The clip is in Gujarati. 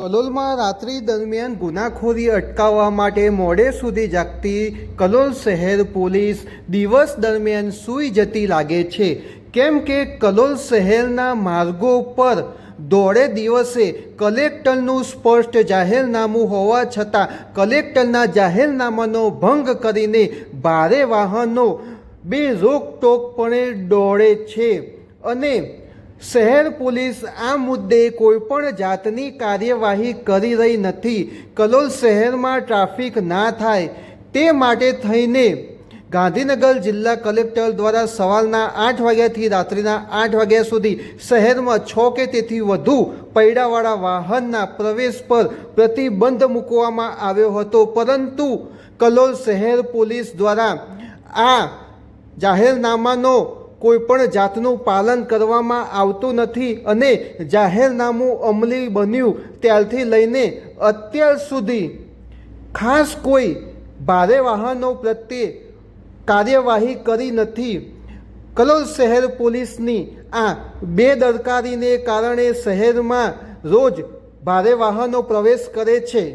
કલોલમાં રાત્રિ દરમિયાન ગુનાખોરી અટકાવવા માટે મોડે સુધી જાગતી કલોલ શહેર પોલીસ દિવસ દરમિયાન સૂઈ જતી લાગે છે, કેમ કે કલોલ શહેરના માર્ગો પર દોડે દિવસે કલેક્ટરનું સ્પષ્ટ જાહેરનામું હોવા છતાં કલેક્ટરના જાહેરનામાનો ભંગ કરીને ભારે વાહનો બેરોકટોકપણે દોડે છે અને શહેર પોલીસ આ મુદ્દે કોઈપણ જાતની કાર્યવાહી કરી રહી નથી. કલોલ શહેરમાં ટ્રાફિક ના થાય તે માટે થઈને ગાંધીનગર જિલ્લા કલેક્ટર દ્વારા સવારના 8 વાગ્યાથી રાત્રિના 8 વાગ્યા સુધી શહેરમાં 6 કે તેથી વધુ પૈડાવાળા વાહનના પ્રવેશ પર પ્રતિબંધ મૂકવામાં આવ્યો હતો, પરંતુ કલોલ શહેર પોલીસ દ્વારા આ જાહેરનામાનો કોઈપણ જાતનું પાલન કરવામાં આવતું નથી અને જાહેરનામું અમલી બન્યું ત્યારથી લઈને અત્યાર સુધી ખાસ કોઈ ભારે વાહનો પ્રત્યે કાર્યવાહી કરી નથી. કલોલ શહેર પોલીસની આ બેદરકારીને કારણે શહેરમાં રોજ ભારે વાહનો પ્રવેશ કરે છે.